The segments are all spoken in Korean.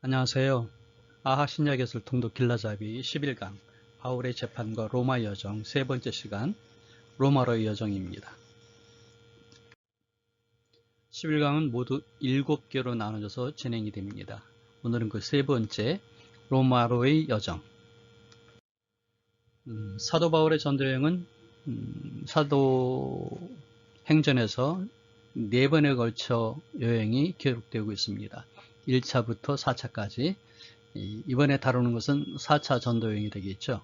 안녕하세요. 아하 신약예술 통독 길라잡이 11강 바울의 재판과 로마 여정 세 번째 시간 로마로의 여정입니다. 11강은 모두 7개로 나눠져서 진행이 됩니다. 오늘은 그 세 번째 로마로의 여정. 사도 바울의 전도여행은 사도 행전에서 4번에 걸쳐 여행이 기록되고 있습니다. 1차부터 4차까지. 이번에 다루는 것은 4차 전도여행이 되겠죠.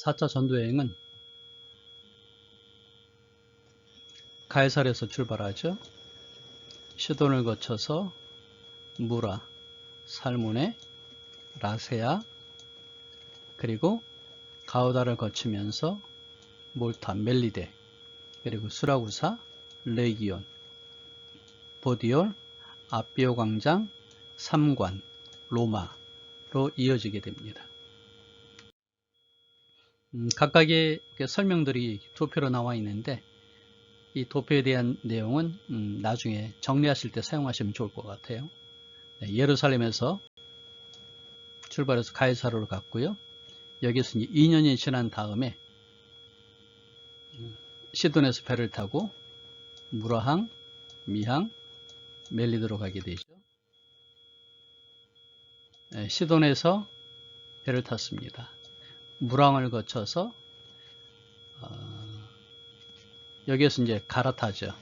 4차 전도여행은 가이사랴에서 출발하죠. 시돈을 거쳐서 무라, 살모네, 라세아, 그리고 가우다를 거치면서 몰타, 멜리데, 그리고 수라구사, 레기온, 보디올, 아비오 광장, 삼관, 로마로 이어지게 됩니다. 각각의 설명들이 도표로 나와 있는데 이 도표에 대한 내용은 나중에 정리하실 때 사용하시면 좋을 것 같아요. 예루살렘에서 출발해서 가이사르로 갔고요. 여기서 이제 2년이 지난 다음에 시돈에서 배를 타고 무라항, 미항, 멜리드로 가게 되죠. 시돈에서 배를 탔습니다. 무랑을 거쳐서 여기에서 이제 갈아타죠.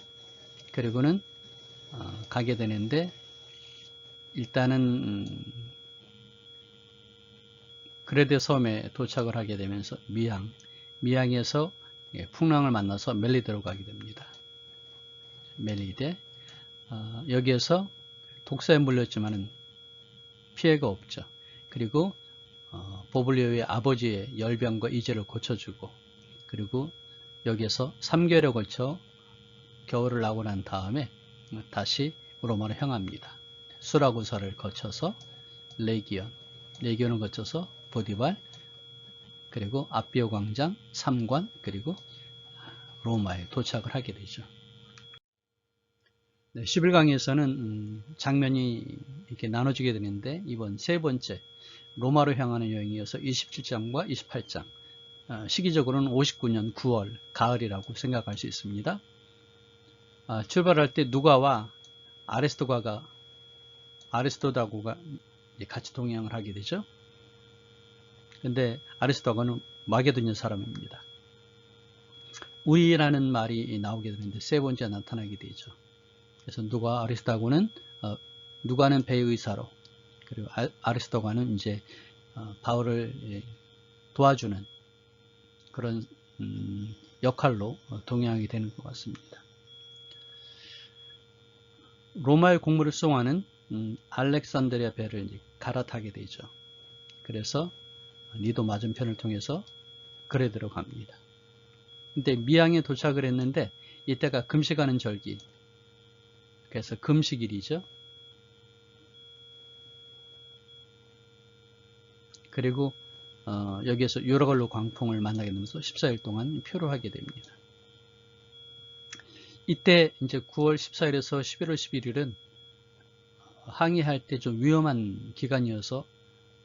그리고는 가게 되는데 일단은 그레데 섬에 도착을 하게 되면서 미항에서 풍랑을 만나서 멜리드로 가게 됩니다. 멜리데 여기에서 독사에 물렸지만은 피해가 없죠. 그리고 보블리오의 아버지의 열병과 이제를 고쳐주고 그리고 여기에서 3개월에 걸쳐 겨울을 나고 난 다음에 다시 로마로 향합니다. 수라구사를 거쳐서 레기온을 거쳐서 보디발, 그리고 아비오 광장, 삼관, 그리고 로마에 도착을 하게 되죠. 11강에서는 장면이 이렇게 나눠지게 되는데 이번 세 번째 로마로 향하는 여행이어서 27장과 28장, 시기적으로는 59년 9월 가을이라고 생각할 수 있습니다. 출발할 때 누가와 아리스토다고가 같이 동행을 하게 되죠. 근데 아리스토다고는 마게도냐 사람입니다. 우리라는 말이 나오게 되는데 세 번째 나타나게 되죠. 그래서 아리스토다고는 누가는 배의사로, 그리고 아리스토가는 이제 바울을 도와주는 그런 역할로 동행하게 되는 것 같습니다. 로마의 공물을 수송하는 알렉산드리아 배를 이제 갈아타게 되죠. 그래서 니도 맞은편을 통해서 그레드로 갑니다. 근데 미항에 도착을 했는데 이때가 금식하는 절기, 그래서 금식일이죠. 그리고 여기에서 유러걸로 광풍을 만나게 되면서 14일 동안 표를 하게 됩니다. 이때 이제 9월 14일에서 11월 11일은 항해할 때 좀 위험한 기간이어서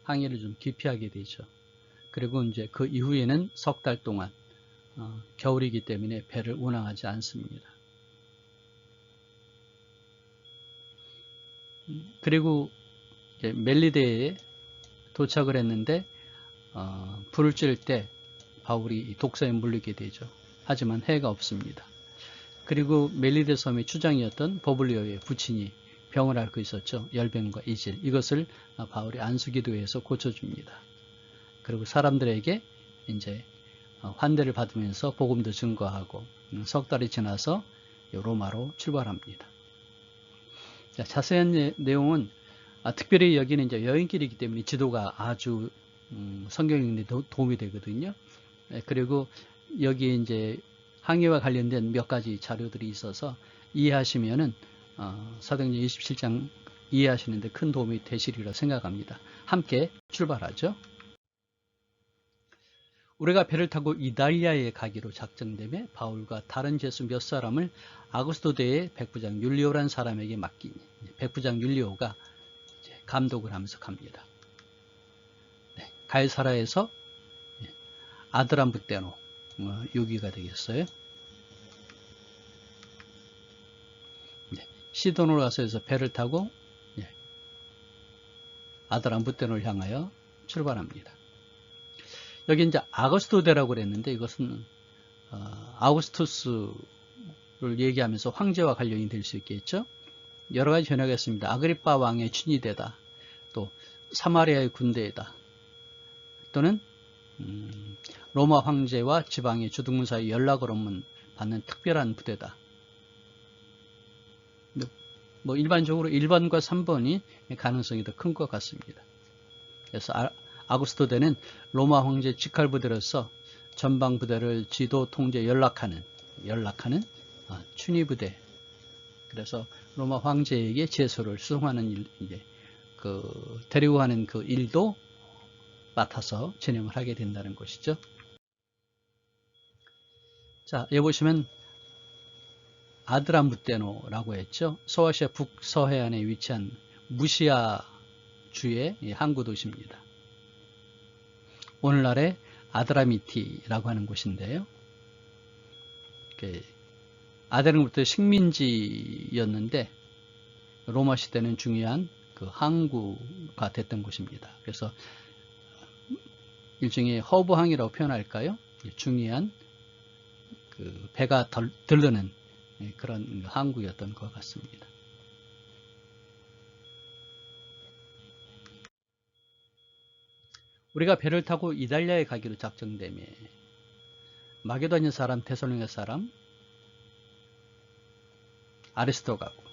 항해를 좀 기피하게 되죠. 그리고 이제 그 이후에는 석 달 동안 겨울이기 때문에 배를 운항하지 않습니다. 그리고 멜리데에 도착을 했는데 불을 찔 때 바울이 독사에 물리게 되죠. 하지만 해가 없습니다. 그리고 멜리데 섬의 추장이었던 버블리오의 부친이 병을 앓고 있었죠. 열병과 이질. 이것을 바울이 안수기도에서 고쳐줍니다. 그리고 사람들에게 이제 환대를 받으면서 복음도 증거하고 석 달이 지나서 로마로 출발합니다. 자, 자세한 내용은 특별히 여기는 이제 여행길이기 때문에 지도가 아주 성경 읽는 데 도움이 되거든요. 그리고 여기에 이제 항해와 관련된 몇 가지 자료들이 있어서 이해하시면은 사도행전 27장 이해하시는데 큰 도움이 되시리라 생각합니다. 함께 출발하죠. 우리가 배를 타고 이달리아에 가기로 작정되며 바울과 다른 제수 몇 사람을 아구스토대의 백부장 율리오란 사람에게 맡기니 백부장 율리오가 이제 감독을 하면서 갑니다. 네, 가이사라에서 아드람부테노 여기가 되겠어요. 네, 시돈으로 가서 배를 타고 아드람부테노를 향하여 출발합니다. 여기 이제 아거스토대라고 그랬는데 이것은 아우구스투스를 얘기하면서 황제와 관련이 될 수 있겠죠. 여러 가지 변화가 있습니다. 아그리파 왕의 친위대다, 또 사마리아의 군대이다, 또는 로마 황제와 지방의 주둔군 사이 연락을 받는 특별한 부대다. 뭐 일반적으로 1번과 3번이 가능성이 더 큰 것 같습니다. 그래서 아구스토대는 로마 황제 직할부대로서 전방 부대를 지도, 통제, 연락하는 춘위부대. 그래서 로마 황제에게 제소를 수송하는 일, 데리고 가는 그 일도 맡아서 진행을 하게 된다는 것이죠. 자, 여기 보시면 아드람부테노라고 했죠. 소아시아 북서해안에 위치한 무시아 주의 항구 도시입니다. 오늘날의 아드라미티라고 하는 곳인데요. 아드람부터 식민지였는데 로마 시대는 중요한 그 항구가 됐던 곳입니다. 그래서 일종의 허브항이라고 표현할까요? 중요한 그 배가 들르는 그런 항구였던 것 같습니다. 우리가 배를 타고 이탈리아에 가기로 작정되며 마게도니아 사람, 데살로니가 사람, 아리스토가고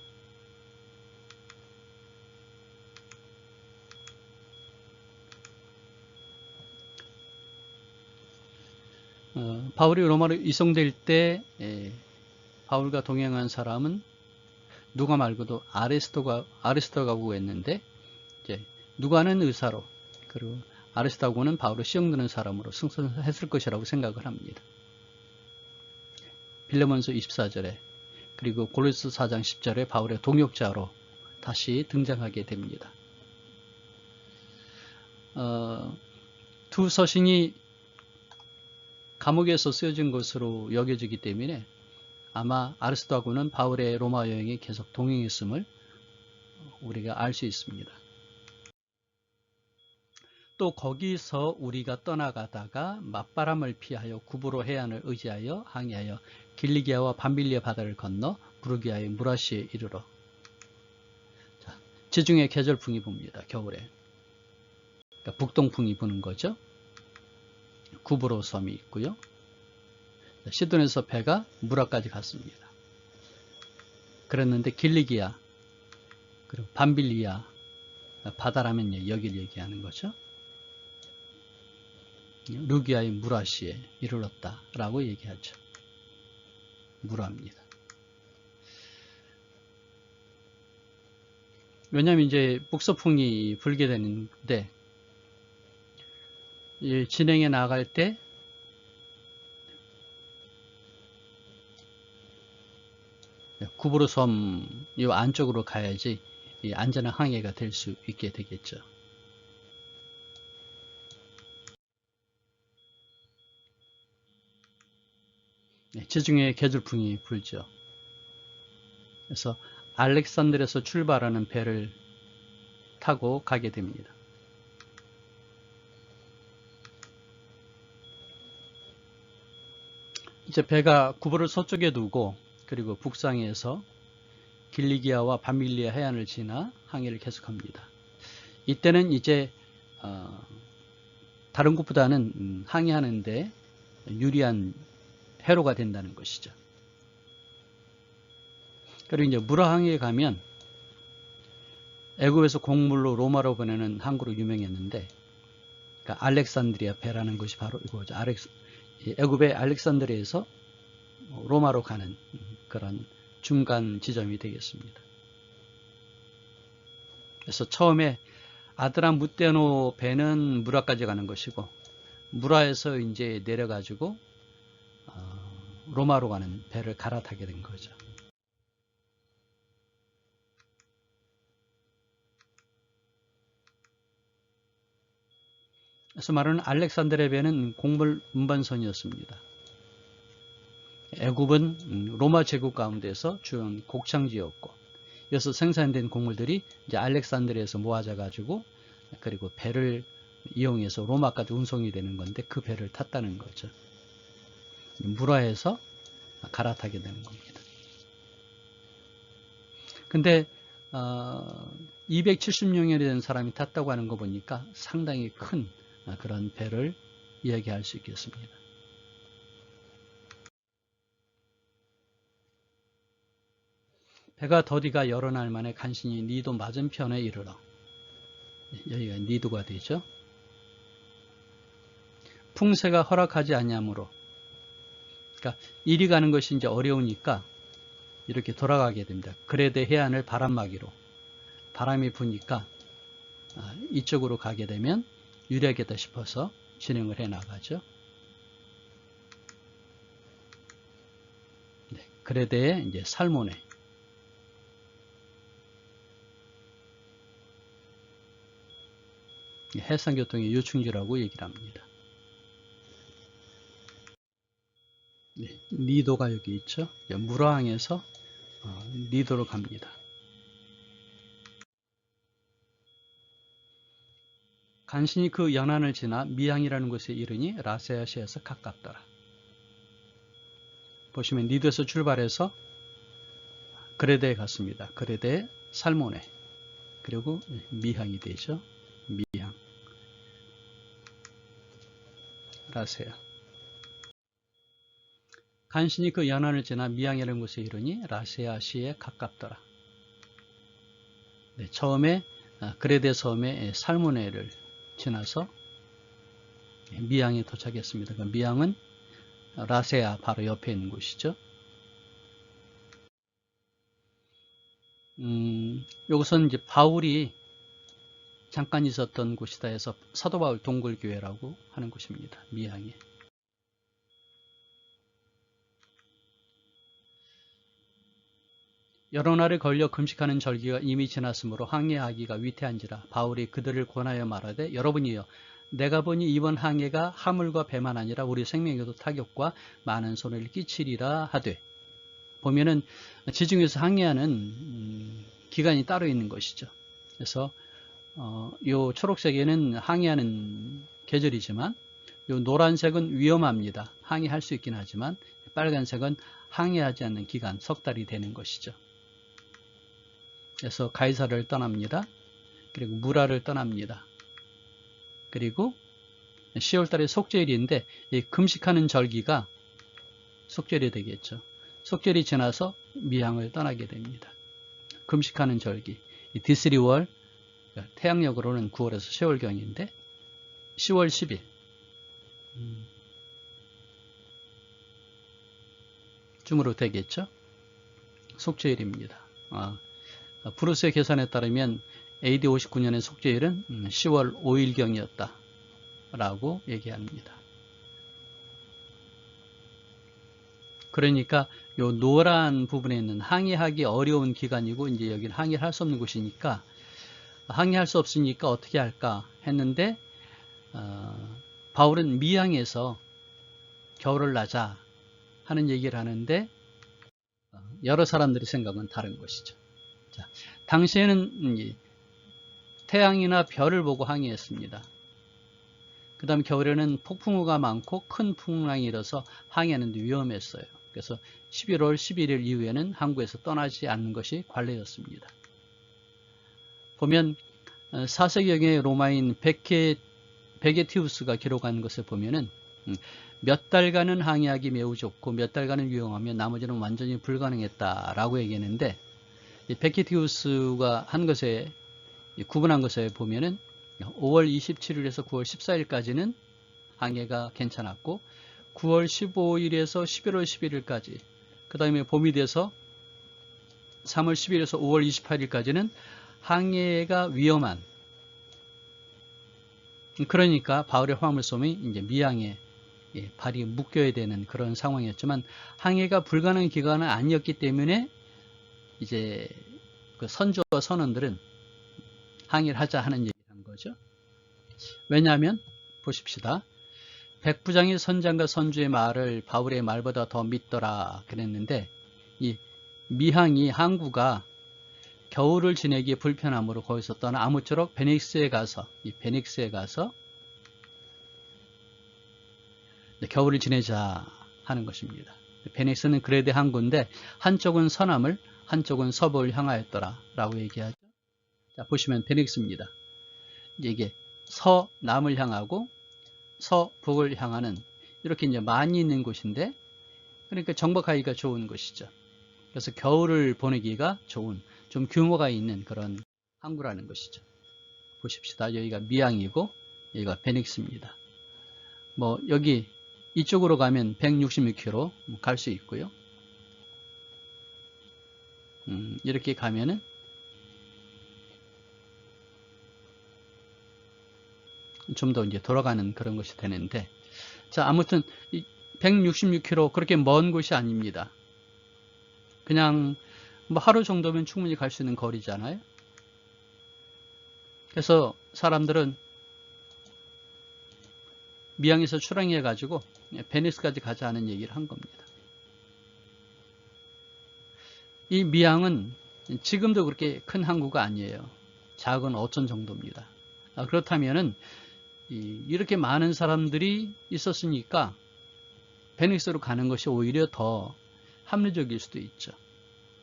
바울이 로마로 이송될 때 바울과 동행한 사람은 누가 말고도 아리스토가고였는데 이제 누가는 의사로 그리고 아리스토가고는 바울을 시험드는 사람으로 승선했을 것이라고 생각을 합니다. 빌레몬서 24절에 그리고 골로새 4장 10절에 바울의 동역자로 다시 등장하게 됩니다. 두 서신이 감옥에서 쓰여진 것으로 여겨지기 때문에 아마 아리스토하고는 바울의 로마 여행에 계속 동행했음을 우리가 알 수 있습니다. 또 거기서 우리가 떠나가다가 맞바람을 피하여 구브로 해안을 의지하여 항해하여 길리기아와 밤빌리아 바다를 건너 부르기아의 무라시에 이르러. 자, 지중해 계절풍이 붑니다. 겨울에. 그러니까 북동풍이 부는 거죠. 구브로 섬이 있고요. 시돈에서 배가 무라까지 갔습니다. 그랬는데 길리기아 그리고 밤빌리아 바다라면 여기를 얘기하는 거죠. 루기아의 무라시에 이르렀다라고 얘기하죠. 무라입니다. 왜냐하면 이제 북서풍이 불게 되는데 진행해 나갈 때 구브로 섬 이 안쪽으로 가야지 안전한 항해가 될 수 있게 되겠죠. 지중해 계절풍이 불죠. 그래서 알렉산드리아에서 출발하는 배를 타고 가게 됩니다. 이제 배가 구브를 서쪽에 두고 그리고 북상에서 길리기아와 밤빌리아 해안을 지나 항해를 계속합니다. 이때는 이제 다른 곳보다는 항해하는데 유리한 해로가 된다는 것이죠. 그리고 이제 무라 항해에 가면 애굽에서 곡물로 로마로 보내는 항구로 유명했는데, 그러니까 알렉산드리아 배라는 것이 바로 이거죠. 애굽의 알렉산드리아에서 로마로 가는 그런 중간 지점이 되겠습니다. 그래서 처음에 아드람부테노 배는 무라까지 가는 것이고, 무라에서 이제 내려가지고 로마로 가는 배를 갈아타게 된 거죠. 그래서 말하는 알렉산드리아 배는 곡물 운반선이었습니다. 애굽은 로마 제국 가운데서 주요 곡창지였고, 여기서 생산된 곡물들이 이제 알렉산드리아에서 모아져 가지고 그리고 배를 이용해서 로마까지 운송이 되는 건데 그 배를 탔다는 거죠. 무라해서 갈아타게 되는 겁니다. 근데 270명이 된 사람이 탔다고 하는 거 보니까 상당히 큰 그런 배를 이야기할 수 있겠습니다. 배가 더디가 여러 날 만에 간신히 니도 맞은편에 이르러, 여기가 니도가 되죠. 풍세가 허락하지 아니하므로, 그러니까 이리 가는 것이 이제 어려우니까 이렇게 돌아가게 됩니다. 그레데 해안을 바람막이로, 바람이 부니까 이쪽으로 가게 되면 유리하겠다 싶어서 진행을 해 나가죠. 네, 그레데의 이제 살모네, 해상교통의 요충지라고 얘기를 합니다. 네, 니도가 여기 있죠. 무라항에서 니도로 갑니다. 간신히 그 연안을 지나 미항이라는 곳에 이르니 라세아시에서 가깝더라. 보시면 니도에서 출발해서 그레데에 갔습니다. 그레데 살모네, 그리고 미항이 되죠. 미항, 라세아. 간신히 그 연안을 지나 미항이라는 곳에 이르니 라세아시에 가깝더라. 네, 처음에 그레데 섬의 살모네를 지나서 미항에 도착했습니다. 그러니까 미항은 라세아 바로 옆에 있는 곳이죠. 여기서는 이제 바울이 잠깐 있었던 곳이다 해서 사도 바울 동굴교회라고 하는 곳입니다. 미항에. 여러 날에 걸려 금식하는 절기가 이미 지났으므로 항해하기가 위태한지라 바울이 그들을 권하여 말하되, 여러분이여, 내가 보니 이번 항해가 하물과 배만 아니라 우리 생명에도 타격과 많은 손해를 끼치리라 하되, 보면은 지중해에서 항해하는 기간이 따로 있는 것이죠. 그래서 요 초록색에는 항해하는 계절이지만 요 노란색은 위험합니다. 항해할 수 있긴 하지만 빨간색은 항해하지 않는 기간, 석 달이 되는 것이죠. 그래서 가이사를 떠납니다. 그리고 무라를 떠납니다. 그리고 10월달에 속죄일인데 이 금식하는 절기가 속죄일이 되겠죠. 속죄일이 지나서 미항을 떠나게 됩니다. 금식하는 절기, 디스리월, 태양력으로는 9월에서 10월경인데 10월 10일 쯤으로 되겠죠. 속죄일입니다. 브루스의 계산에 따르면 AD 59년의 속죄일은 10월 5일경이었다 라고 얘기합니다. 그러니까 요 노란 부분에 있는 항해하기 어려운 기간이고, 이제 여기는 항해를 할 수 없는 곳이니까, 항해할 수 없으니까 어떻게 할까 했는데 바울은 미항에서 겨울을 나자 하는 얘기를 하는데 여러 사람들의 생각은 다른 것이죠. 자, 당시에는 태양이나 별을 보고 항해했습니다. 그 다음 겨울에는 폭풍우가 많고 큰 풍랑이 일어서 항해하는데 위험했어요. 그래서 11월 11일 이후에는 항구에서 떠나지 않는 것이 관례였습니다. 보면 4세기경의 로마인 베게티우스가 기록한 것을 보면은 몇 달간은 항해하기 매우 좋고 몇 달간은 유용하며 나머지는 완전히 불가능했다라고 얘기했는데, 베게티우스가 한 것에 구분한 것에 보면은 5월 27일에서 9월 14일까지는 항해가 괜찮았고 9월 15일에서 11월 11일까지, 그 다음에 봄이 돼서 3월 10일에서 5월 28일까지는 항해가 위험한, 그러니까 바울의 화물솜이 이제 미항에 발이 묶여야 되는 그런 상황이었지만 항해가 불가능한 기간은 아니었기 때문에 이제 그 선조와 선원들은 항해를 하자 하는 얘기를 한 거죠. 왜냐하면 보십시다. 백부장이 선장과 선주의 말을 바울의 말보다 더 믿더라 그랬는데, 이 미항이 항구가 겨울을 지내기 불편함으로 거기서 떠나 아무쪼록 베닉스에 가서 겨울을 지내자 하는 것입니다. 베닉스는 그레데 항구인데 한쪽은 서남을 한쪽은 서북을 향하였더라 라고 얘기하죠. 자, 보시면 베닉스입니다. 이게 서남을 향하고 서북을 향하는 이렇게 이제 많이 있는 곳인데, 그러니까 정박하기가 좋은 곳이죠. 그래서 겨울을 보내기가 좋은, 좀 규모가 있는 그런 항구라는 것이죠. 보십시다. 여기가 미항이고 여기가 베닉스입니다. 뭐 여기 이쪽으로 가면 166km 갈 수 있고요. 이렇게 가면은 좀 더 이제 돌아가는 그런 것이 되는데, 자, 아무튼 166km 그렇게 먼 곳이 아닙니다. 그냥 뭐 하루 정도면 충분히 갈 수 있는 거리잖아요. 그래서 사람들은 미항에서 출항해 가지고 베니스까지 가자는 얘기를 한 겁니다. 이 미항은 지금도 그렇게 큰 항구가 아니에요. 작은 어촌 정도입니다. 그렇다면은 이렇게 많은 사람들이 있었으니까 베닉스로 가는 것이 오히려 더 합리적일 수도 있죠.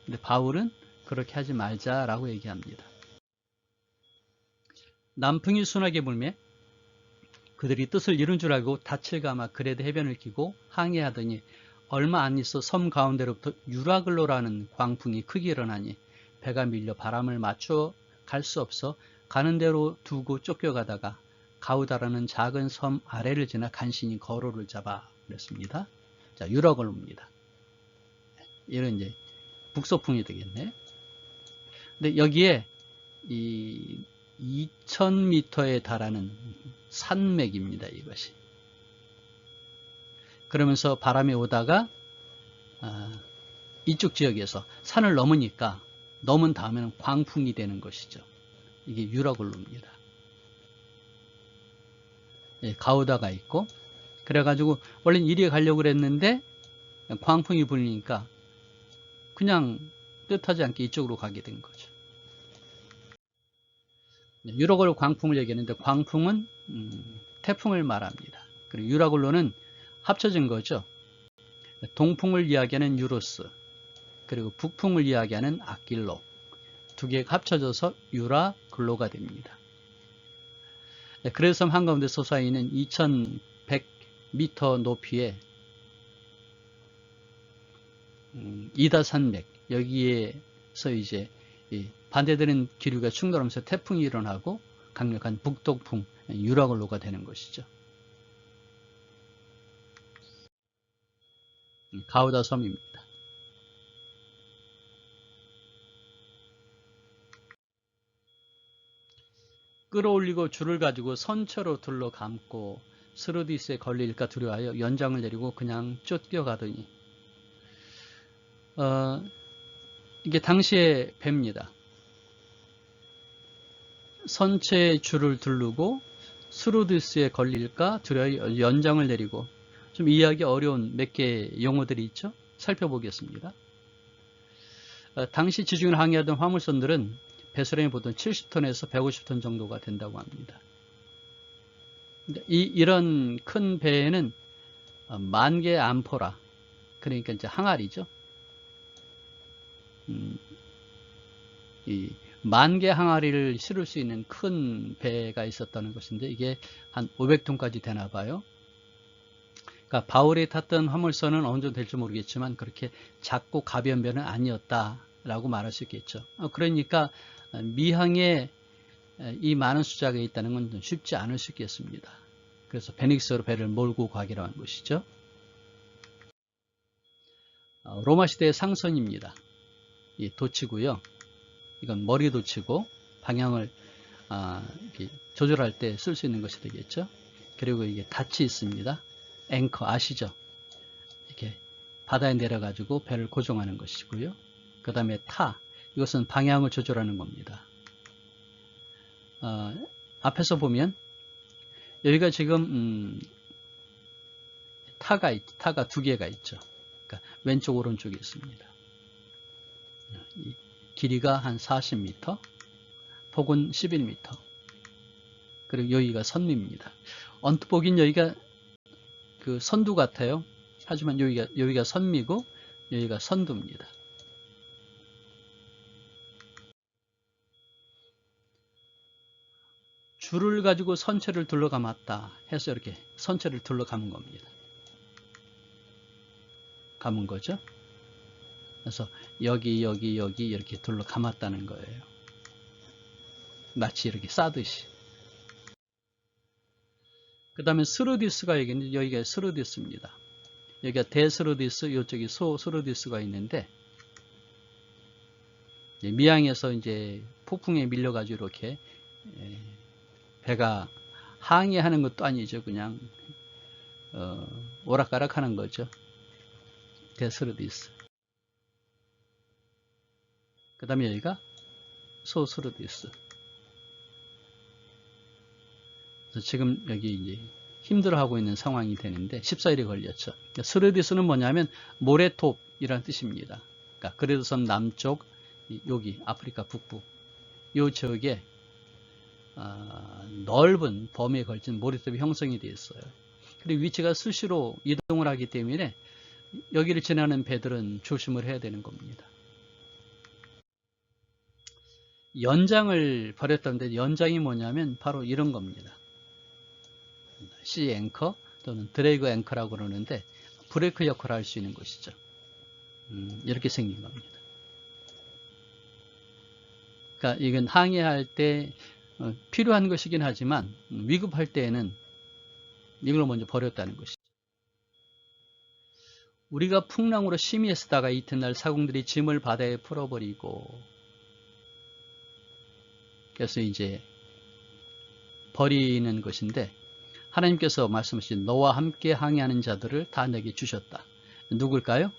근데 바울은 그렇게 하지 말자라고 얘기합니다. 남풍이 순하게 불매 그들이 뜻을 이룬 줄 알고 닻을 감아 그레데 해변을 끼고 항해하더니 얼마 안 있어 섬 가운데로부터 유라글로라는 광풍이 크게 일어나니 배가 밀려 바람을 맞춰 갈 수 없어 가는 대로 두고 쫓겨가다가 가우다라는 작은 섬 아래를 지나 간신히 거로를 잡아 그랬습니다. 자, 유라글로입니다. 이런 이제 북서풍이 되겠네. 근데 여기에 이 2000m에 달하는 산맥입니다. 이것이. 그러면서 바람이 오다가 이쪽 지역에서 산을 넘으니까 넘은 다음에는 광풍이 되는 것이죠. 이게 유라글로입니다. 예, 가우다가 있고, 그래가지고 원래는 이리에 가려고 그랬는데 광풍이 불리니까 그냥 뜻하지 않게 이쪽으로 가게 된 거죠. 유라글로 광풍을 얘기하는데 광풍은 태풍을 말합니다. 그리고 유라글로는 합쳐진 거죠. 동풍을 이야기하는 유로스, 그리고 북풍을 이야기하는 아킬로, 두 개가 합쳐져서 유라글로가 됩니다. 그레데 섬 한가운데 솟아있는 2100m 높이의 이다 산맥, 여기에서 이제 반대되는 기류가 충돌하면서 태풍이 일어나고 강력한 북동풍, 유라글로가 되는 것이죠. 가우다 섬입니다. 끌어올리고 줄을 가지고 선처로 둘러 감고 스루디스에 걸릴까 두려워하여 연장을 내리고 그냥 쫓겨가더니, 이게 당시의 배입니다. 선체에 줄을 두르고 스루디스에 걸릴까 두려워 연장을 내리고, 좀 이해하기 어려운 몇 개의 용어들이 있죠. 살펴보겠습니다. 당시 지중해를 항해하던 화물선들은 배수량이 보통 70톤에서 150톤 정도가 된다고 합니다. 이런 큰 배에는 만개 암포라, 그러니까 이제 항아리죠. 이 만개 항아리를 실을 수 있는 큰 배가 있었다는 것인데, 이게 한 500톤까지 되나 봐요. 그러니까 바울이 탔던 화물선은 어느 정도 될지 모르겠지만 그렇게 작고 가벼운 배는 아니었다라고 말할 수 있겠죠. 그러니까 미항에 이 많은 숫자가 있다는 건 쉽지 않을 수 있겠습니다. 그래서 베닉스로 배를 몰고 가기로 한 것이죠. 로마 시대의 상선입니다. 이 도치고요. 이건 머리 도치고 방향을 이렇게 조절할 때 쓸 수 있는 것이 되겠죠. 그리고 이게 닻이 있습니다. 앵커 아시죠? 이렇게 바다에 내려가지고 배를 고정하는 것이고요. 그 다음에 타, 이것은 방향을 조절하는 겁니다. 앞에서 보면 여기가 지금 타가 두 개가 있죠. 그러니까 왼쪽 오른쪽에 있습니다. 이 길이가 한 40m, 폭은 11m. 그리고 여기가 선미입니다. 언뜻 보긴 여기가 그 선두 같아요. 하지만 여기가 선미고 여기가 선두입니다. 줄을 가지고 선체를 둘러감았다 해서 이렇게 선체를 둘러감은 겁니다. 감은 거죠. 그래서 여기 이렇게 둘러감았다는 거예요. 마치 이렇게 싸듯이. 그 다음에 스루디스가 여기가 스루디스입니다. 여기가 대스루디스, 이쪽이 소스루디스가 있는데, 미양에서 이제 폭풍에 밀려가지고 이렇게 배가 항해하는 것도 아니죠. 그냥 오락가락 하는 거죠. 대스루디스. 그 다음에 여기가 소스루디스. 그래서 지금 여기 이제 힘들어하고 있는 상황이 되는데 14일이 걸렸죠. 스루디스는 뭐냐면 모래톱이라는 뜻입니다. 그러니까 그레드선 남쪽, 여기 아프리카 북부 요 지역에 넓은 범위에 걸친 모래톱이 형성이 되어 있어요. 그리고 위치가 수시로 이동을 하기 때문에 여기를 지나는 배들은 조심을 해야 되는 겁니다. 연장을 벌였던데 연장이 뭐냐면 바로 이런 겁니다. C 앵커 또는 드래그 앵커라고 그러는데 브레이크 역할을 할 수 있는 것이죠. 이렇게 생긴 겁니다. 그러니까 이건 항해할 때 필요한 것이긴 하지만 위급할 때에는 이걸 먼저 버렸다는 것이죠. 우리가 풍랑으로 심히 쓰다가 이튿날 사공들이 짐을 바다에 풀어버리고 그래서 이제 버리는 것인데 하나님께서 말씀하신 너와 함께 항해하는 자들을 다 내게 주셨다. 누굴까요?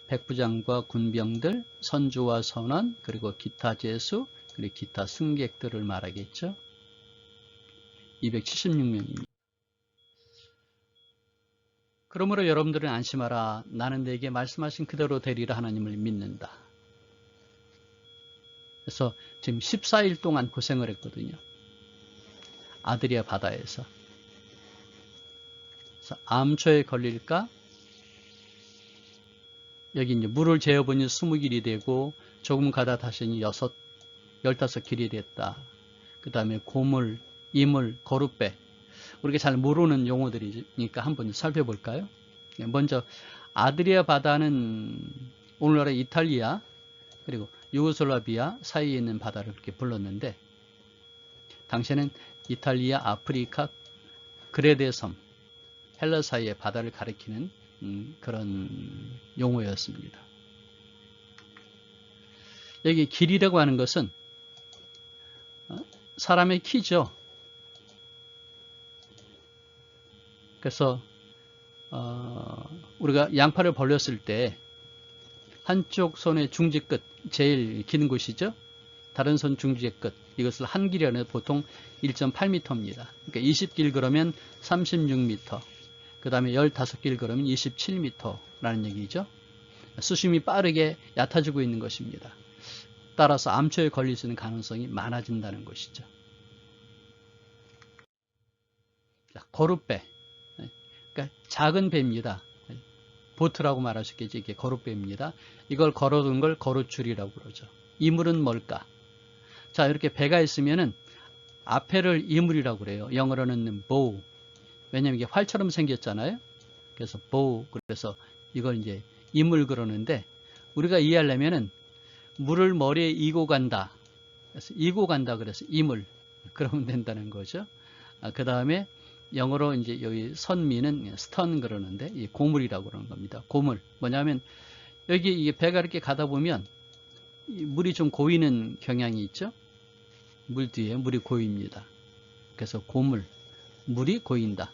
백부장과 군병들, 선주와 선원, 그리고 기타 제수, 그리고 기타 승객들을 말하겠죠. 276명입니다. 그러므로 여러분들은 안심하라. 나는 내게 말씀하신 그대로 되리라 하나님을 믿는다. 그래서 지금 14일 동안 고생을 했거든요. 아드리아 바다에서. 암초에 걸릴까? 여기 이제 물을 재어보니 20길이 되고 조금 가다 다시니 15길이 됐다. 그 다음에 고물, 이물, 거룻배. 우리가 잘 모르는 용어들이니까 한번 살펴볼까요? 먼저 아드리아 바다는 오늘날의 이탈리아 그리고 유고슬라비아 사이에 있는 바다를 그렇게 불렀는데 당시에는 이탈리아, 아프리카, 그레데 섬, 헬라 사이의 바다를 가리키는 그런 용어였습니다. 여기 길이라고 하는 것은 사람의 키죠. 그래서 우리가 양팔을 벌렸을 때 한쪽 손의 중지 끝, 제일 긴 곳이죠. 다른 손 중지의 끝, 이것을 한 길이라는 보통 1.8m입니다. 그러니까 20길 그러면 36m, 그 다음에 15길 그러면 27m라는 얘기죠. 수심이 빠르게 얕아지고 있는 것입니다. 따라서 암초에 걸릴 수 있는 가능성이 많아진다는 것이죠. 자, 거룻배, 그러니까 작은 배입니다. 보트라고 말할 수 있겠지. 이게 거룻배입니다. 이걸 걸어둔 걸 거룻줄이라고 그러죠. 이물은 뭘까? 자, 이렇게 배가 있으면은 앞에를 이물이라고 그래요. 영어로는 bow. 왜냐면 이게 활처럼 생겼잖아요. 그래서 bow. 그래서 이걸 이제 이물 그러는데 우리가 이해하려면은 물을 머리에 이고 간다. 그래서 이고 간다. 그래서 이물. 그러면 된다는 거죠. 그 다음에 영어로 이제 여기 선미는 스턴 그러는데 이 고물이라고 그러는 겁니다. 고물. 뭐냐면 여기 이게 배가 이렇게 가다 보면 물이 좀 고이는 경향이 있죠. 물 뒤에 물이 고입니다. 그래서 고물. 물이 고인다.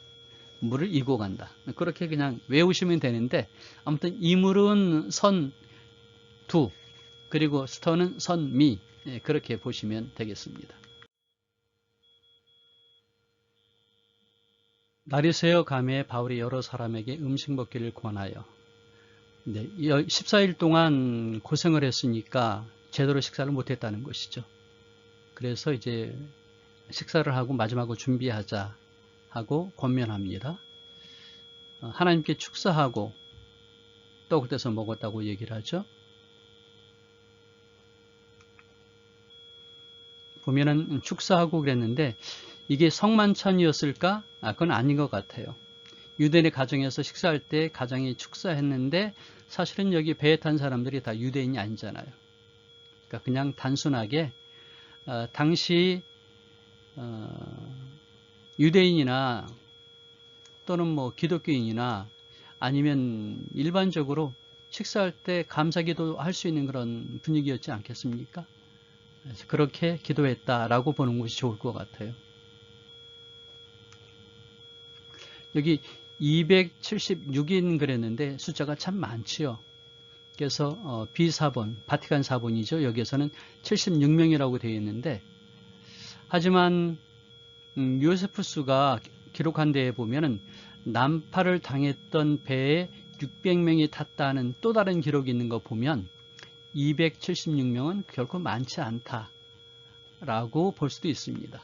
물을 이고 간다. 그렇게 그냥 외우시면 되는데 아무튼 이물은 선두 그리고 스턴은 선미 그렇게 보시면 되겠습니다. 날이 새어 가매 바울이 여러 사람에게 음식 먹기를 권하여. 14일 동안 고생을 했으니까 제대로 식사를 못했다는 것이죠. 그래서 이제 식사를 하고 마지막으로 준비하자 하고 권면합니다. 하나님께 축사하고 떡을 떼서 먹었다고 얘기를 하죠. 보면은 축사하고 그랬는데 이게 성만찬이었을까? 그건 아닌 것 같아요. 유대인의 가정에서 식사할 때 가정이 축사했는데 사실은 여기 배에 탄 사람들이 다 유대인이 아니잖아요. 그러니까 그냥 단순하게 당시 유대인이나 또는 뭐 기독교인이나 아니면 일반적으로 식사할 때 감사기도 할 수 있는 그런 분위기였지 않겠습니까? 그래서 그렇게 기도했다라고 보는 것이 좋을 것 같아요. 여기 276인 그랬는데 숫자가 참 많지요. 그래서 비사본, 바티칸 사본이죠. 여기에서는 76명이라고 되어 있는데 하지만 요세푸스가 기록한 데에 보면은 난파를 당했던 배에 600명이 탔다는 또 다른 기록이 있는 거 보면 276명은 결코 많지 않다라고 볼 수도 있습니다.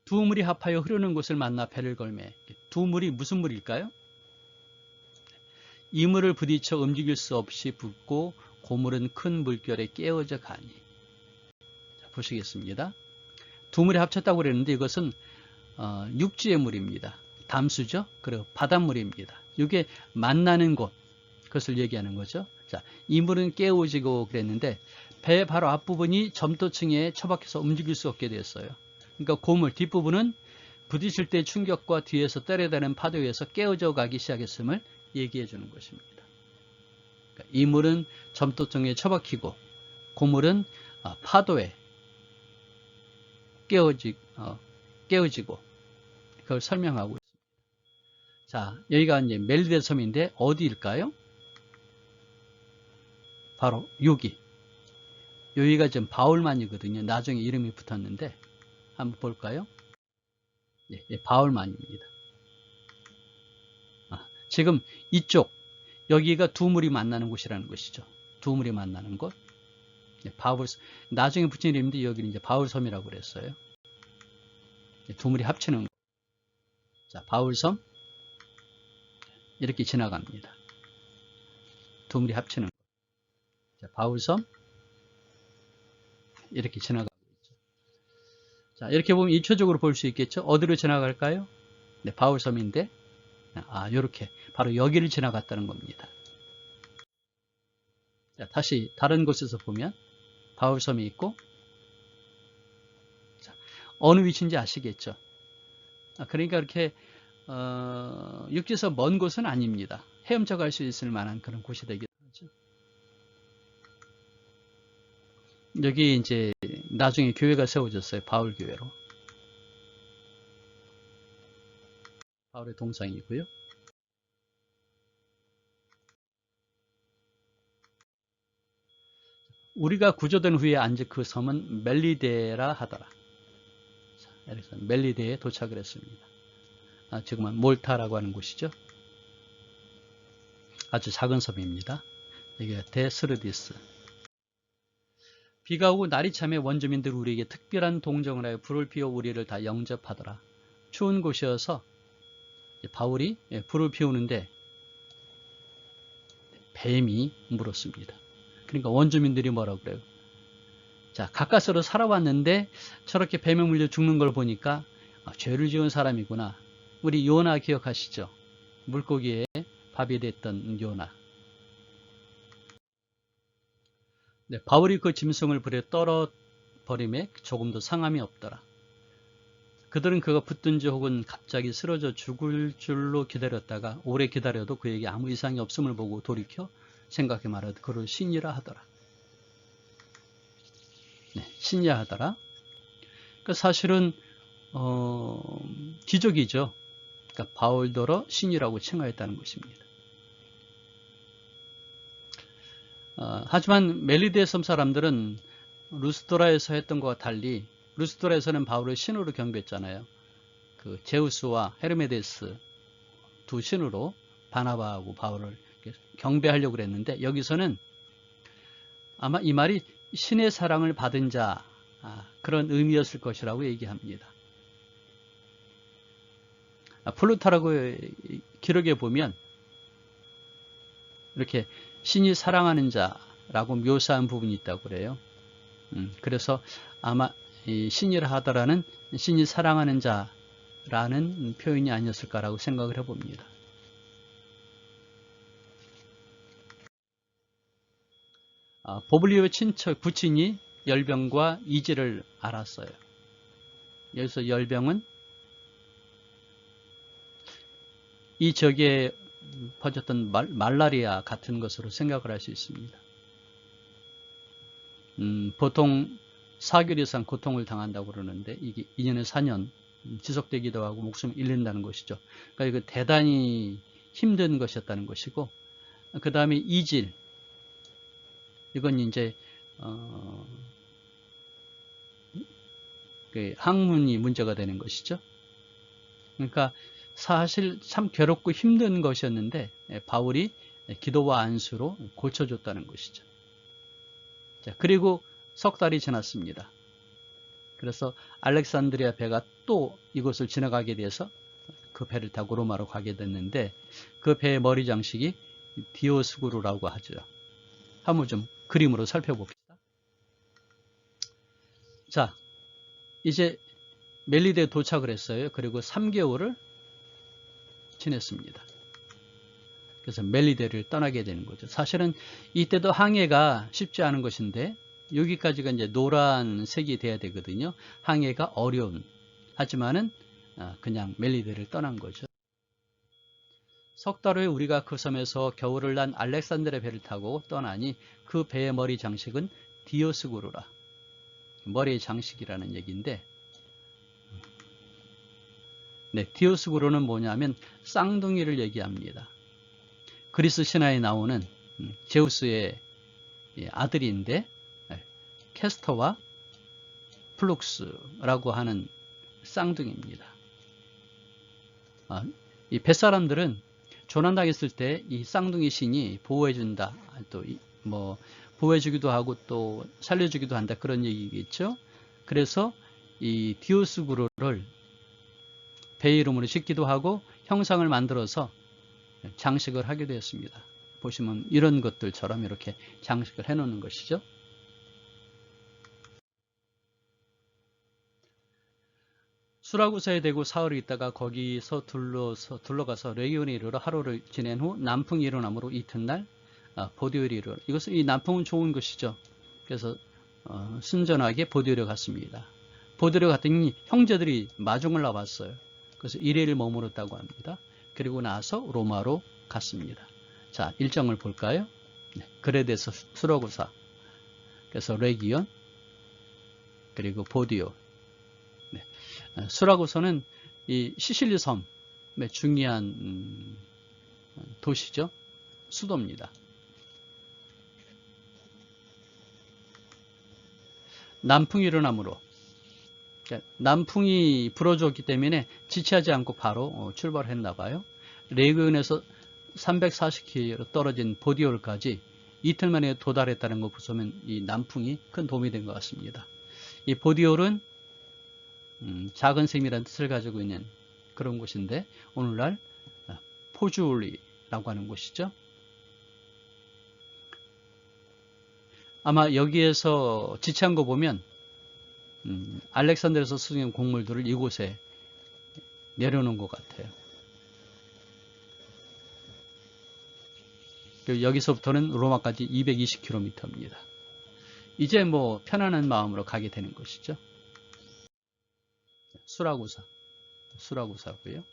두 물이 합하여 흐르는 곳을 만나 배를 걸매. 두 물이 무슨 물일까요? 이 물을 부딪혀 움직일 수 없이 붓고 고물은 큰 물결에 깨어져 가니. 자, 보시겠습니다. 두 물이 합쳤다고 그랬는데 이것은 육지의 물입니다. 담수죠. 그리고 바닷물입니다. 이게 만나는 곳, 그것을 얘기하는 거죠. 자, 이 물은 깨어지고 그랬는데 배 바로 앞부분이 점토층에 처박혀서 움직일 수 없게 됐어요. 그러니까 고물 뒷부분은 부딪힐 때 충격과 뒤에서 때려대는 파도에 의해서 깨어져 가기 시작했음을 얘기해 주는 것입니다. 그러니까 이 물은 점토층에 처박히고 고물은 파도에 깨어지고 그걸 설명하고 있습니다. 자, 여기가 이제 멜리데 섬인데 어디일까요? 바로 여기가 지금 바울만이거든요. 나중에 이름이 붙었는데 한번 볼까요? 예, 바울만입니다. 지금 이쪽 여기가 두 물이 만나는 곳이라는 것이죠. 두 물이 만나는 곳. 예, 나중에 붙인 이름인데 여기는 이제 바울섬이라고 그랬어요. 예, 두 물이 합치는 곳. 자, 바울섬 이렇게 지나갑니다. 두 물이 합치는 곳. 자, 바울섬 이렇게 지나가고 있죠. 자, 이렇게 보면 일초적으로 볼 수 있겠죠. 어디로 지나갈까요? 네, 바울섬인데 이렇게 바로 여기를 지나갔다는 겁니다. 자, 다시 다른 곳에서 보면 바울섬이 있고 자, 어느 위치인지 아시겠죠? 그러니까 이렇게 육지에서 먼 곳은 아닙니다. 헤엄쳐 갈 수 있을 만한 그런 곳이 되기도 하죠. 여기 이제 나중에 교회가 세워졌어요. 바울 교회로. 바울의 동상이고요. 우리가 구조된 후에 앉은 그 섬은 멜리데라 하더라. 그래서 멜리데에 도착을 했습니다. 지금은 몰타라고 하는 곳이죠. 아주 작은 섬입니다. 여기가 데스르디스. 비가 오고 날이 차매 원주민들 우리에게 특별한 동정을 하여 불을 피워 우리를 다 영접하더라. 추운 곳이어서 바울이 불을 피우는데 뱀이 물었습니다. 그러니까 원주민들이 뭐라고 그래요? 자, 가까스로 살아왔는데 저렇게 뱀에 물려 죽는 걸 보니까 죄를 지은 사람이구나. 우리 요나 기억하시죠? 물고기에 밥이 됐던 요나. 네, 바울이 그 짐승을 불에 떨어버림에 조금도 상함이 없더라. 그들은 그가 붙든지 혹은 갑자기 쓰러져 죽을 줄로 기다렸다가 오래 기다려도 그에게 아무 이상이 없음을 보고 돌이켜 생각해 말하되 그를 신이라 하더라. 신뢰하더라. 그러니까 사실은 기적이죠. 그러니까 바울더러 신이라고 칭하였다는 것입니다. 하지만 멜리데 섬 사람들은 루스드라에서 했던 것과 달리 루스드라에서는 바울을 신으로 경배했잖아요. 그 제우스와 헤르메데스 두 신으로 바나바하고 바울을 경배하려고 그랬는데 여기서는 아마 이 말이 신의 사랑을 받은 자 그런 의미였을 것이라고 얘기합니다. 플루타르고의 기록에 보면 이렇게 신이 사랑하는 자라고 묘사한 부분이 있다고 그래요. 그래서 아마 이 신이라 하더라는 신이 사랑하는 자라는 표현이 아니었을까라고 생각을 해봅니다. 보블리오의 친척 부친이 열병과 이지를 알았어요. 여기서 열병은 이 지역에 퍼졌던 말라리아 같은 것으로 생각을 할 수 있습니다. 보통 4개월 이상 고통을 당한다고 그러는데 이게 2년에 4년 지속되기도 하고 목숨을 잃는다는 것이죠. 그러니까 이거 대단히 힘든 것이었다는 것이고, 그 다음에 이질, 이건 이제 그 학문이 문제가 되는 것이죠. 그러니까 사실 참 괴롭고 힘든 것이었는데 바울이 기도와 안수로 고쳐줬다는 것이죠. 자, 그리고 석 달이 지났습니다. 그래서 알렉산드리아 배가 또 이곳을 지나가게 돼서 그 배를 타고 로마로 가게 됐는데 그 배의 머리 장식이 디오스구르라고 하죠. 한번 좀 그림으로 살펴봅시다. 자, 이제 멜리데에 도착을 했어요. 그리고 3개월을 지냈습니다. 그래서 멜리데를 떠나게 되는 거죠. 사실은 이때도 항해가 쉽지 않은 것인데 여기까지가 이제 노란색이 돼야 되거든요. 항해가 어려운, 하지만은 그냥 멜리데를 떠난 거죠. 석 달 후에 우리가 그 섬에서 겨울을 난 알렉산드리아 배를 타고 떠나니 그 배의 머리 장식은 디오스구르라. 머리의 장식이라는 얘기인데, 네, 디오스구르는 뭐냐면 쌍둥이를 얘기합니다. 그리스 신화에 나오는 제우스의 아들인데 캐스터와 플룩스라고 하는 쌍둥이입니다. 이 뱃사람들은 조난당했을 때 이 쌍둥이 신이 보호해준다, 또 뭐 보호해주기도 하고 또 살려주기도 한다, 그런 얘기겠죠. 그래서 이 디오스구르를 배 이름으로 짓기도 하고 형상을 만들어서 장식을 하게 되었습니다. 보시면 이런 것들처럼 이렇게 장식을 해 놓는 것이죠. 수라구사에 대고 사흘을 있다가 거기서 둘러가서 레기온에 이르러 하루를 지낸 후 남풍이 일어나므로 이튿날 보디오에 이르러, 이것은 이 남풍은 좋은 것이죠. 그래서 순전하게 보디오에 갔습니다. 보디오에 갔더니 형제들이 마중을 나왔어요. 그래서 1일 머물렀다고 합니다. 그리고 나서 로마로 갔습니다. 자, 일정을 볼까요? 그레데서 수라구사, 그래서 레기온, 그리고 보디오. 수라구사는 이 시실리 섬의 중요한 도시죠. 수도입니다. 남풍이 일어나므로, 남풍이 불어줬기 때문에 지체하지 않고 바로 출발했나 봐요. 레기온에서 340km 떨어진 보디올까지 이틀 만에 도달했다는 거 보시면 이 남풍이 큰 도움이 된 것 같습니다. 이 보디올은 작은 샘이라는 뜻을 가지고 있는 그런 곳인데 오늘날 포주올리라고 하는 곳이죠. 아마 여기에서 지체한 거 보면 알렉산드리아에서 수송한 곡물들을 이곳에 내려놓은 것 같아요. 여기서부터는 로마까지 220km입니다. 이제 뭐 편안한 마음으로 가게 되는 것이죠. 수라구사고요.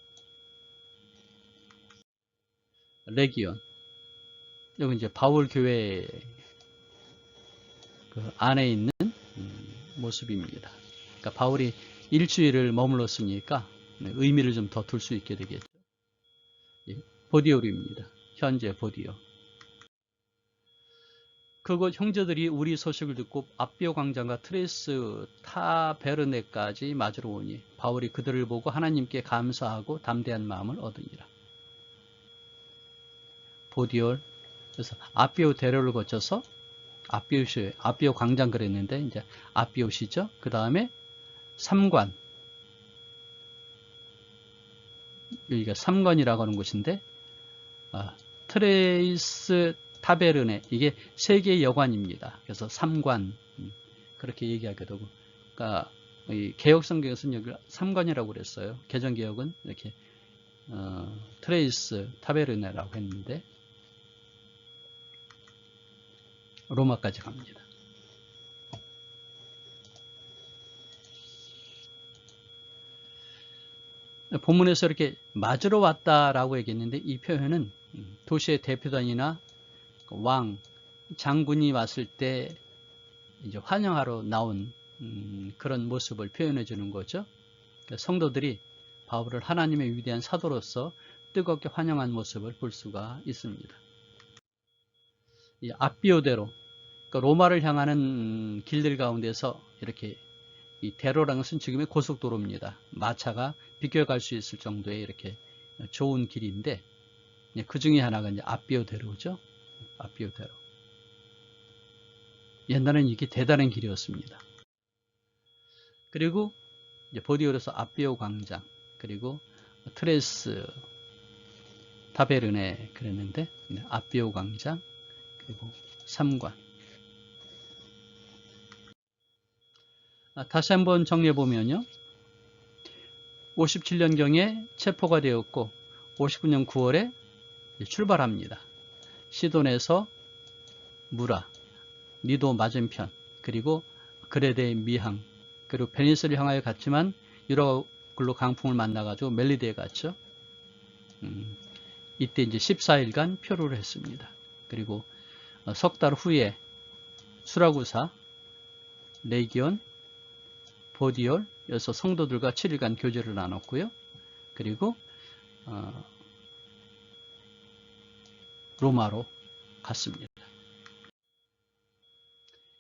레기온, 여기 이제 바울 교회 그 안에 있는 모습입니다. 그러니까 바울이 일주일을 머물렀으니까 의미를 좀 더 둘 수 있게 되겠죠. 보디올입니다. 현재 보디올. 그곳 형제들이 우리 소식을 듣고 앞비오 광장과 트레스 타베르네까지 맞으러 오니 바울이 그들을 보고 하나님께 감사하고 담대한 마음을 얻으니라. 보디올. 그래서 앞비오 대로를 거쳐서 앞비오 광장 그랬는데 이제 앞비오시죠. 그 다음에 삼관. 여기가 삼관이라고 하는 곳인데 트레이스 타베르네, 이게 세 개의 여관입니다. 그래서 삼관, 그렇게 얘기하게 되고, 그러니까 개혁성경에서는 여기 삼관이라고 그랬어요. 개정개혁은 이렇게 트레이스 타베르네라고 했는데 로마까지 갑니다. 본문에서 이렇게 맞으러 왔다라고 얘기했는데 이 표현은 도시의 대표단이나 왕, 장군이 왔을 때 이제 환영하러 나온 그런 모습을 표현해 주는 거죠. 그러니까 성도들이 바울을 하나님의 위대한 사도로서 뜨겁게 환영한 모습을 볼 수가 있습니다. 이 앞비오대로, 그러니까 로마를 향하는 길들 가운데서 이렇게 이 대로라는 것은 지금의 고속도로입니다. 마차가 비껴갈 수 있을 정도의 이렇게 좋은 길인데 그 중에 하나가 이제 앞비오대로죠. 앞비오대로. 옛날에는 이게 대단한 길이었습니다. 그리고 이제 보디올에서 앞비오 광장, 그리고 트레스 타베르네 그랬는데 앞비오 광장, 그리고 삼관. 다시 한번 정리해 보면요. 57년경에 체포가 되었고 59년 9월에 출발합니다. 시돈에서 무라, 니도 맞은편, 그리고 그레데 미항, 그리고 베니스를 향하여 갔지만 유럽글로 강풍을 만나가지고 멜리데에 갔죠. 이때 이제 14일간 표류를 했습니다. 그리고 석 달 후에 수라구사, 레기온, 보디올, 여기서 성도들과 7일간 교제를 나눴고요. 그리고 로마로 갔습니다.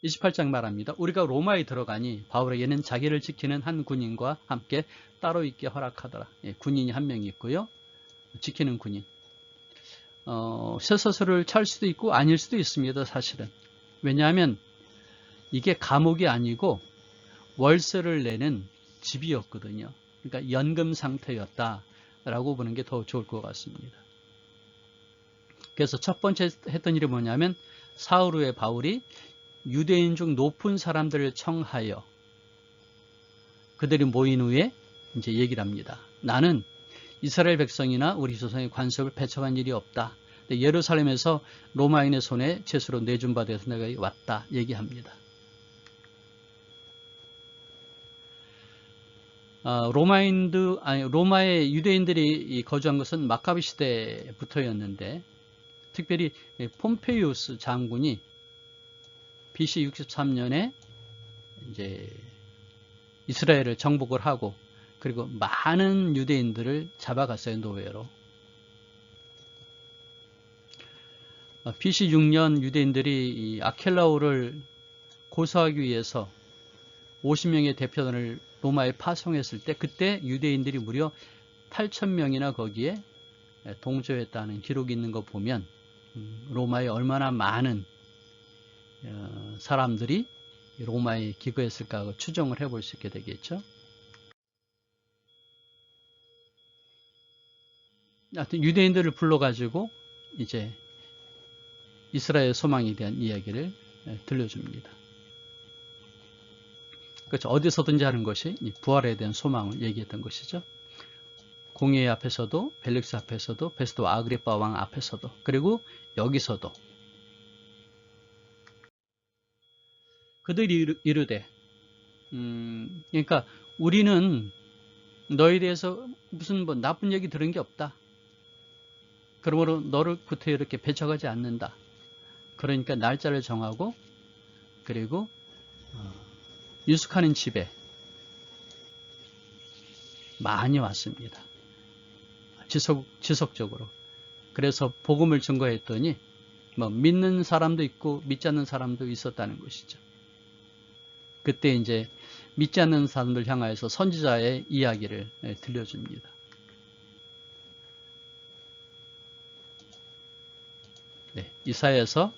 28장 말합니다. 우리가 로마에 들어가니 바울에게는 자기를 지키는 한 군인과 함께 따로 있게 허락하더라. 군인이 한 명 있고요. 지키는 군인. 쇠사슬을 찰 수도 있고 아닐 수도 있습니다. 사실은. 왜냐하면 이게 감옥이 아니고 월세를 내는 집이었거든요. 그러니까 연금 상태였다라고 보는 게 더 좋을 것 같습니다. 그래서 첫 번째 했던 일이 뭐냐면 사흘 후에 바울이 유대인 중 높은 사람들을 청하여 그들이 모인 후에 이제 얘기를 합니다. 나는 이스라엘 백성이나 우리 조상의 관습을 배척한 일이 없다. 예루살렘에서 로마인의 손에 죄수로 내준 바 되어서 내가 왔다 얘기합니다. 로마의 유대인들이 거주한 것은 마카비 시대부터였는데 특별히 폼페이우스 장군이 BC 63년에 이제 이스라엘을 정복을 하고 그리고 많은 유대인들을 잡아갔어요. 노예로. BC 6년 유대인들이 이 아켈라오를 고소하기 위해서 50명의 대표단을 로마에 파송했을 때 그때 유대인들이 무려 8,000명이나 거기에 동조했다는 기록이 있는 거 보면 로마에 얼마나 많은 사람들이 로마에 기거했을까 하고 추정을 해볼 수 있게 되겠죠. 하여튼 유대인들을 불러가지고 이제 이스라엘 소망에 대한 이야기를 들려줍니다. 그렇죠. 어디서든지 하는 것이 부활에 대한 소망을 얘기했던 것이죠. 공회 앞에서도, 벨릭스 앞에서도, 베스도 아그리파 왕 앞에서도, 그리고 여기서도 그들이 이르되, 그러니까 우리는 너에 대해서 무슨 뭐 나쁜 얘기 들은 게 없다. 그러므로 너를 구태 이렇게 배척하지 않는다. 그러니까 날짜를 정하고 그리고 유숙하는 집에 많이 왔습니다. 지속적으로. 그래서 복음을 증거했더니 믿는 사람도 있고 믿지 않는 사람도 있었다는 것이죠. 그때 이제 믿지 않는 사람들 향하여서 선지자의 이야기를 들려줍니다. 네, 이사야서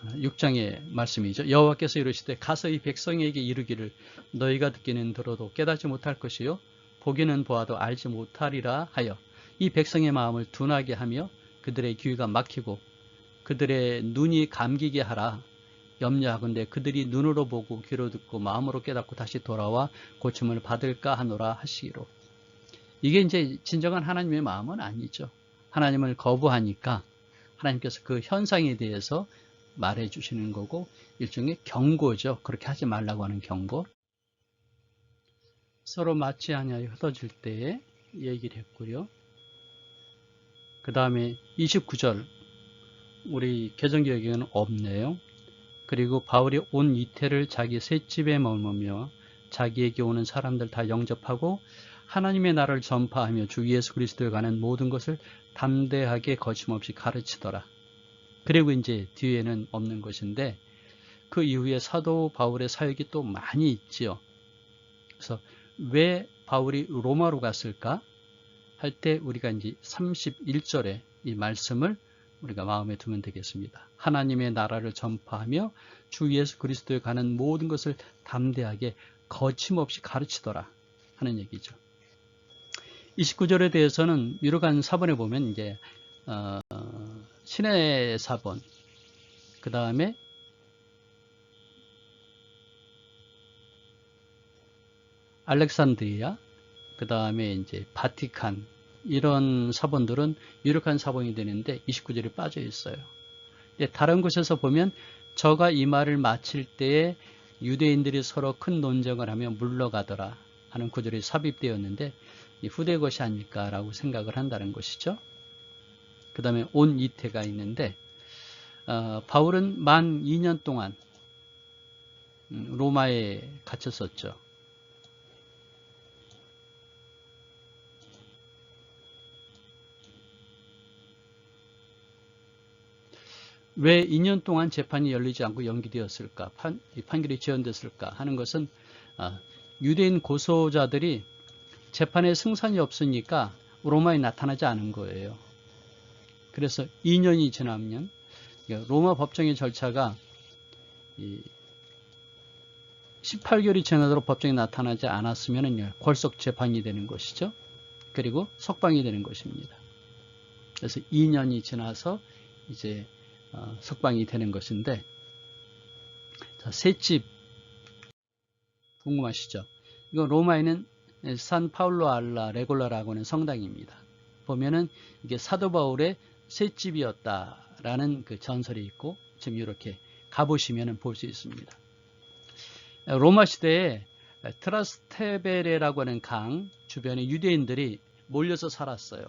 6장의 말씀이죠. 여호와께서 이르시되 가서 이 백성에게 이르기를 너희가 듣기는 들어도 깨닫지 못할 것이요 보기는 보아도 알지 못하리라 하여 이 백성의 마음을 둔하게 하며 그들의 귀가 막히고 그들의 눈이 감기게 하라. 염려하건대 그들이 눈으로 보고 귀로 듣고 마음으로 깨닫고 다시 돌아와 고침을 받을까 하노라 하시기로. 이게 이제 진정한 하나님의 마음은 아니죠. 하나님을 거부하니까 하나님께서 그 현상에 대해서 말해 주시는 거고 일종의 경고죠. 그렇게 하지 말라고 하는 경고. 서로 맞지 아니하여 흩어질 때에 얘기를 했고요. 그 다음에 29절 우리 개정기역에는 없네요. 그리고 바울이 온 이태를 자기 셋집에 머무며 자기에게 오는 사람들 다 영접하고 하나님의 나라를 전파하며 주 예수 그리스도에 관한 모든 것을 담대하게 거침없이 가르치더라. 그리고 이제 뒤에는 없는 것인데 그 이후에 사도 바울의 사역이 또 많이 있지요. 그래서 왜 바울이 로마로 갔을까 할 때 우리가 이제 31절에 이 말씀을 우리가 마음에 두면 되겠습니다. 하나님의 나라를 전파하며 주 예수 그리스도에 관한 모든 것을 담대하게 거침없이 가르치더라 하는 얘기죠. 29절에 대해서는 유력한 사본에 보면 이제 신의 사본, 그 다음에 알렉산드리아, 그 다음에 이제 바티칸 이런 사본들은 유력한 사본이 되는데 29절이 빠져 있어요. 다른 곳에서 보면 저가 이 말을 마칠 때에 유대인들이 서로 큰 논쟁을 하며 물러가더라 하는 구절이 삽입되었는데 이 후대 것이 아닐까라고 생각을 한다는 것이죠. 그 다음에 온 이태가 있는데 바울은 만 2년 동안 로마에 갇혔었죠. 왜 2년 동안 재판이 열리지 않고 연기되었을까? 판결이 지연됐을까? 하는 것은 유대인 고소자들이 재판에 승산이 없으니까 로마에 나타나지 않은 거예요. 그래서 2년이 지나면 로마 법정의 절차가 18개월이 지나도록 법정에 나타나지 않았으면 골속 재판이 되는 것이죠. 그리고 석방이 되는 것입니다. 그래서 2년이 지나서 이제 석방이 되는 것인데, 자, 셋집 궁금하시죠? 이거 로마에는 산 파울로 알라 레골라라고 하는 성당입니다. 보면은 이게 사도 바울의 셋집이었다라는 그 전설이 있고 지금 이렇게 가보시면은 볼 수 있습니다. 로마 시대에 트라스테베레라고 하는 강 주변에 유대인들이 몰려서 살았어요.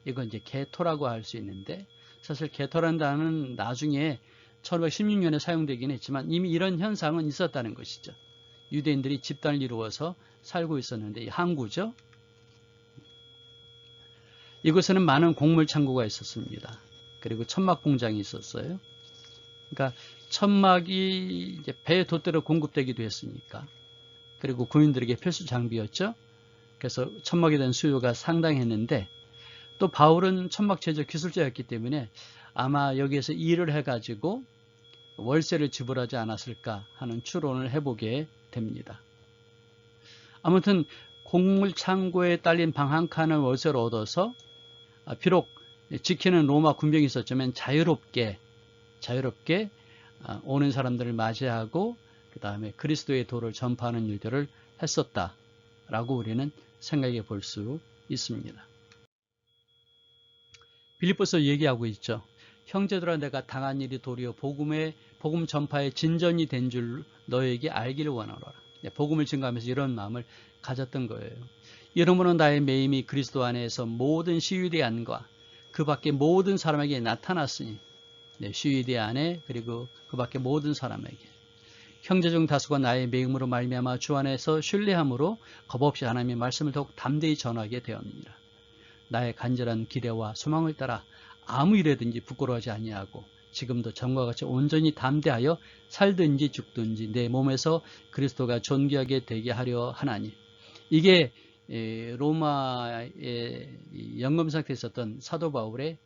이건 이제 게토라고 할 수 있는데 사실 게토라는 단어는 나중에 1516년에 사용되긴 했지만 이미 이런 현상은 있었다는 것이죠. 유대인들이 집단을 이루어서 살고 있었는데 이 항구죠. 이곳에는 많은 곡물 창고가 있었습니다. 그리고 천막 공장이 있었어요. 그러니까 천막이 이제 배에 돛대로 공급되기도 했으니까. 그리고 군인들에게 필수 장비였죠. 그래서 천막에 대한 수요가 상당했는데 또 바울은 천막 제조 기술자였기 때문에 아마 여기에서 일을 해가지고 월세를 지불하지 않았을까 하는 추론을 해보게 됩니다. 아무튼 곡물 창고에 딸린 방 한 칸을 월세로 얻어서 비록 지키는 로마 군병이 있었지만 자유롭게 오는 사람들을 맞이하고 그 다음에 그리스도의 도를 전파하는 일들을 했었다라고 우리는 생각해 볼 수 있습니다. 빌립보서 얘기하고 있죠. 형제들아 내가 당한 일이 도리어 복음 전파의 진전이 된 줄 너에게 알기를 원하노라. 복음을 증거하면서 이런 마음을 가졌던 거예요. 이러므로 나의 매임이 그리스도 안에서 모든 시위대 안과 그 밖에 모든 사람에게 나타났으니 시위대 안에 그리고 그 밖에 모든 사람에게 형제 중 다수가 나의 매임으로 말미암아 주 안에서 신뢰함으로 겁없이 하나님의 말씀을 더욱 담대히 전하게 되었느니라. 나의 간절한 기대와 소망을 따라 아무 일에든지 부끄러워하지 아니하고 지금도 전과 같이 온전히 담대하여 살든지 죽든지 내 몸에서 그리스도가 존귀하게 되게 하려 하나니. 이게 로마의 연금 상태에 있었던 사도 바울의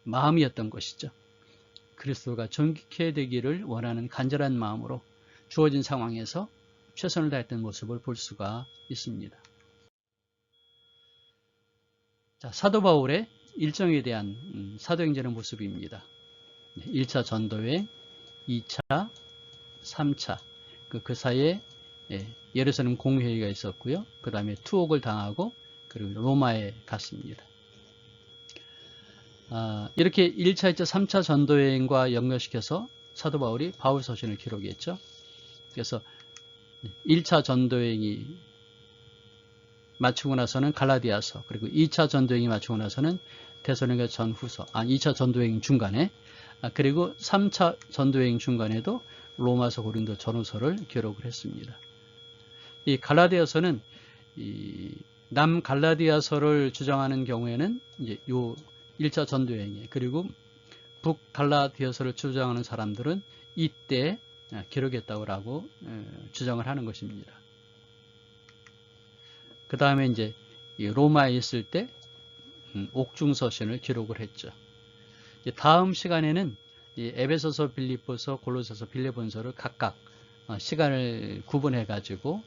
마음이었던 것이죠. 그리스도가 존귀케 되기를 원하는 간절한 마음으로 주어진 상황에서 최선을 다했던 모습을 볼 수가 있습니다. 자, 사도 바울의 일정에 대한 사도행전의 모습입니다. 1차 전도여행, 2차, 3차 그 사이에 예루살렘 공회의가 있었고요. 그 다음에 투옥을 당하고 그리고 로마에 갔습니다. 이렇게 1차, 2차, 3차 전도여행과 연결시켜서 사도 바울이 바울서신을 기록했죠. 그래서 1차 전도여행이 마치고 나서는 갈라디아서, 그리고 2차 전도여행이 마치고 나서는 데살로니가 전후서, 2차 전도여행 중간에, 그리고 3차 전도여행 중간에도 로마서, 고린도 전후서를 기록을 했습니다. 이 갈라디아서는 남 갈라디아서를 주장하는 경우에는 이제 요 1차 전도여행에, 그리고 북 갈라디아서를 주장하는 사람들은 이때 기록했다고 주장을 하는 것입니다. 그 다음에 이제 로마에 있을 때 옥중서신을 기록을 했죠. 다음 시간에는 에베소서, 빌립보서, 골로새서, 빌레본서를 각각 시간을 구분해 가지고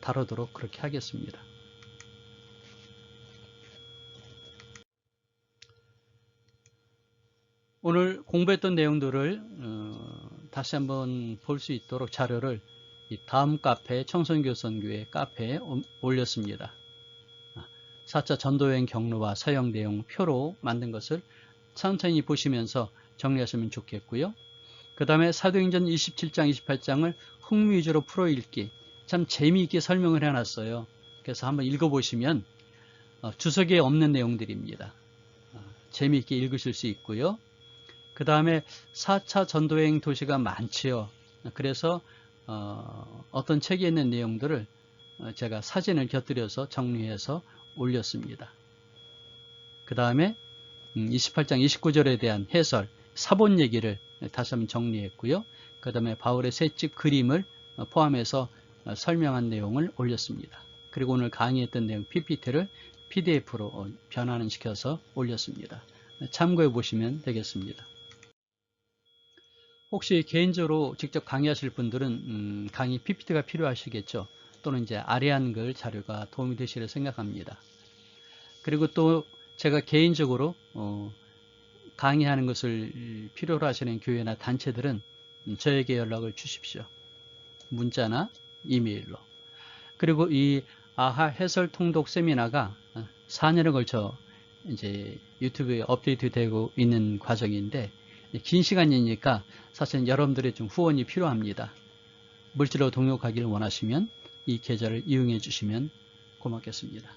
다루도록 그렇게 하겠습니다. 오늘 공부했던 내용들을 다시 한번 볼 수 있도록 자료를 다음 카페, 청선교선교회 카페에 올렸습니다. 4차 전도여행 경로와 사용 내용 표로 만든 것을 천천히 보시면서 정리하시면 좋겠고요. 그 다음에 사도행전 27장, 28장을 흥미 위주로 풀어 읽기, 참 재미있게 설명을 해놨어요. 그래서 한번 읽어보시면 주석에 없는 내용들입니다. 재미있게 읽으실 수 있고요. 그 다음에 4차 전도여행 도시가 많지요. 그래서 어떤 책에 있는 내용들을 제가 사진을 곁들여서 정리해서 올렸습니다. 그 다음에 28장 29절에 대한 해설, 사본 얘기를 다시 한번 정리했고요. 그 다음에 바울의 세 집 그림을 포함해서 설명한 내용을 올렸습니다. 그리고 오늘 강의했던 내용 PPT를 PDF로 변환을 시켜서 올렸습니다. 참고해 보시면 되겠습니다. 혹시 개인적으로 직접 강의하실 분들은 강의 PPT가 필요하시겠죠. 또는 이제 아래 한글 자료가 도움이 되시리라 생각합니다. 그리고 또 제가 개인적으로 강의하는 것을 필요로 하시는 교회나 단체들은 저에게 연락을 주십시오. 문자나 이메일로. 그리고 이 아하 해설 통독 세미나가 4년에 걸쳐 이제 유튜브에 업데이트 되고 있는 과정인데, 긴 시간이니까 사실 여러분들의 좀 후원이 필요합니다. 물질로 동역하기를 원하시면 이 계좌를 이용해 주시면 고맙겠습니다.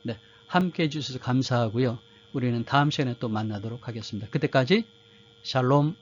네, 함께 해주셔서 감사하고요. 우리는 다음 시간에 또 만나도록 하겠습니다. 그때까지 샬롬.